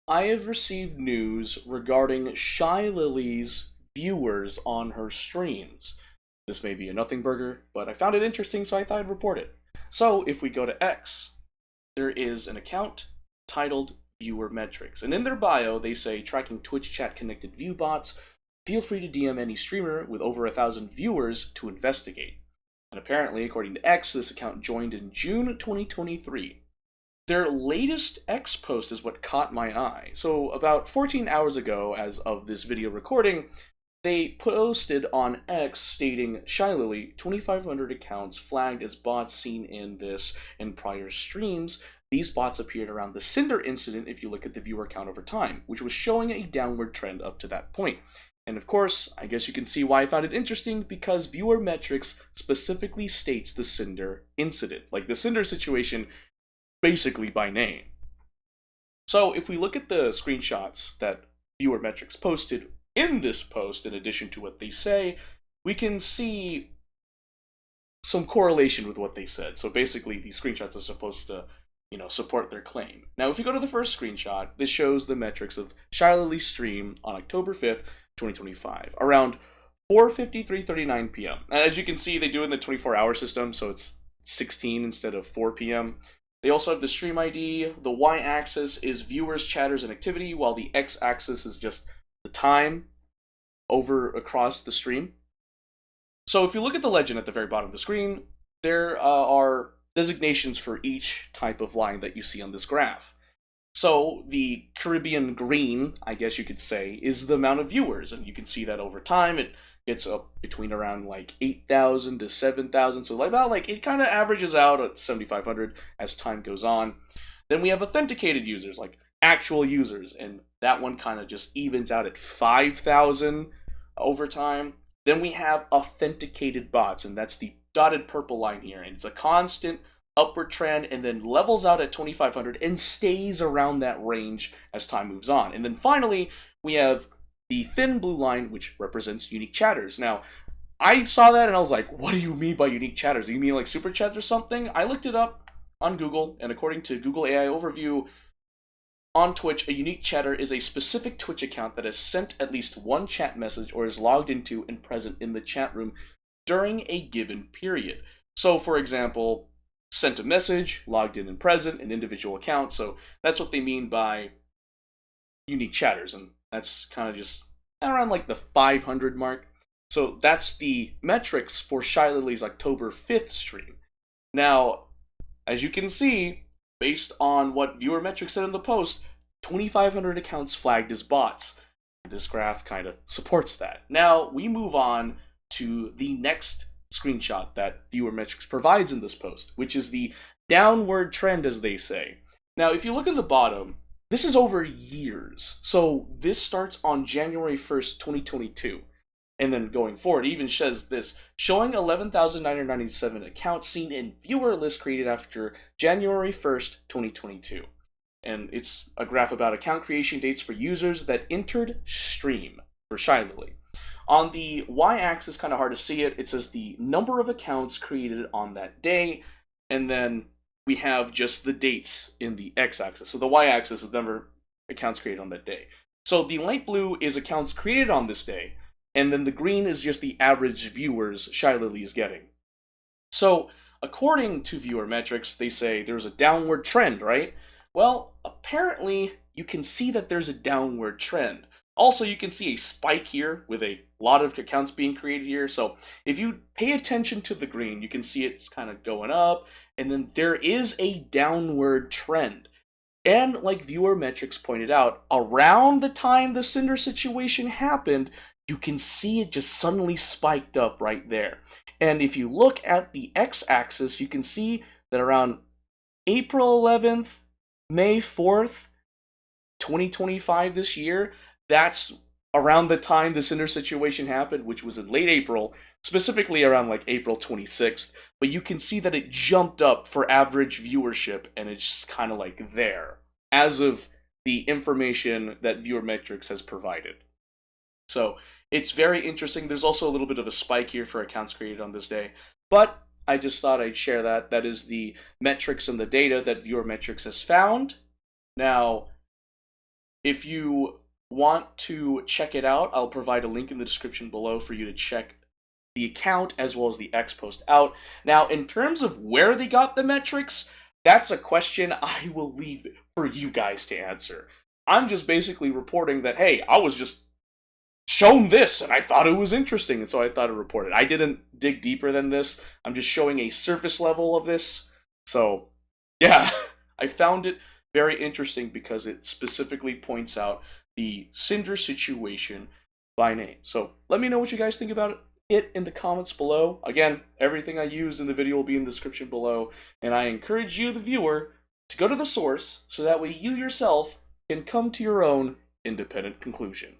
I have received news regarding Shylily's viewers on her streams. This may be a nothing burger, but I found it interesting, so I thought I'd report it. So, if we go to X, there is an account titled Viewer Metrics, and in their bio, they say tracking Twitch chat connected view bots. Feel free to DM any streamer with over 1,000 viewers to investigate. And apparently, according to X, this account joined in June 2023. Their latest X post is what caught my eye. So about 14 hours ago, as of this video recording, they posted on X stating, Shylily, 2,500 accounts flagged as bots seen in this and prior streams. These bots appeared around the Cinder incident if you look at the viewer count over time, which was showing a downward trend up to that point. And of course, I guess you can see why I found it interesting, because viewer metrics specifically states the Cinder incident. Like the Cinder situation basically by name. So if we look at the screenshots that viewer metrics posted in this post, in addition to what they say, we can see some correlation with what they said. So basically these screenshots are supposed to, support their claim. Now if you go to the first screenshot, this shows the metrics of Shylily's stream on October 5th, 2025, around 4:53:39 p.m. And as you can see, they do it in the 24-hour system, so it's 16 instead of 4 p.m. They also have the stream ID. The y-axis is viewers, chatters, and activity, while the x-axis is just the time over across the stream. So if you look at the legend at the very bottom of the screen, there are designations for each type of line that you see on this graph. So the Caribbean green, I guess you could say, is the amount of viewers, and you can see that over time it gets up between around like 8,000 to 7,000, so it kind of averages out at 7,500 as time goes on. Then we have authenticated users, like actual users, and that one kind of just evens out at 5,000 over time. Then we have authenticated bots, and that's the dotted purple line here, and it's a constant upward trend and then levels out at 2,500 and stays around that range as time moves on. And then finally, we have the thin blue line, which represents unique chatters. Now, I saw that and I was like, what do you mean by unique chatters? Do you mean like super chats or something? I looked it up on Google, and according to Google AI Overview, on Twitch, a unique chatter is a specific Twitch account that has sent at least one chat message or is logged into and present in the chat room during a given period. So, for example, sent a message, logged in and present, an individual account. So that's what they mean by unique chatters, and that's kind of just around like the 500 mark. So that's the metrics for Shylily's October 5th stream. Now, as you can see, based on what viewer metrics said in the post, 2,500 accounts flagged as bots. This graph kind of supports that. Now, we move on to the next screenshot that viewer metrics provides in this post, which is the downward trend, as they say. Now, if you look at the bottom, this is over years. So this starts on January 1st, 2022. And then going forward, it even says this, showing 11,997 accounts seen in viewer list created after January 1st, 2022. And it's a graph about account creation dates for users that entered stream for Shylily. On the y-axis, kind of hard to see it, it says the number of accounts created on that day, and then we have just the dates in the x-axis. So the y-axis is the number of accounts created on that day. So the light blue is accounts created on this day, and then the green is just the average viewers Shylily is getting. So according to viewer metrics, they say there's a downward trend, right? Well, apparently you can see that there's a downward trend. Also, you can see a spike here with a lot of accounts being created here. So if you pay attention to the green, you can see it's kind of going up, and then there is a downward trend. And like viewer metrics pointed out, around the time the Cinder situation happened, you can see it just suddenly spiked up right there. And if you look at the x-axis, you can see that around April 11th, May 4th, 2025 this year, that's around the time the Cinder situation happened, which was in late April, specifically around like April 26th. But you can see that it jumped up for average viewership, and it's just kind of like there, as of the information that viewer metrics has provided. So it's very interesting. There's also a little bit of a spike here for accounts created on this day, but I just thought I'd share that. That is the metrics and the data that viewer metrics has found. Now, if you want to check it out, I'll provide a link in the description below for you to check the account as well as the X post out. Now, in terms of where they got the metrics, that's a question I will leave for you guys to answer. I'm just basically reporting that, hey, I was just shown this and I thought it was interesting, and so I thought to report it. I didn't dig deeper than this. I'm just showing a surface level of this. So, yeah, I found it very interesting because it specifically points out the Cinder situation by name. So, let me know what you guys think about it in the comments below. Again, everything I used in the video will be in the description below, and I encourage you, the viewer, to go to the source so that way you yourself can come to your own independent conclusion.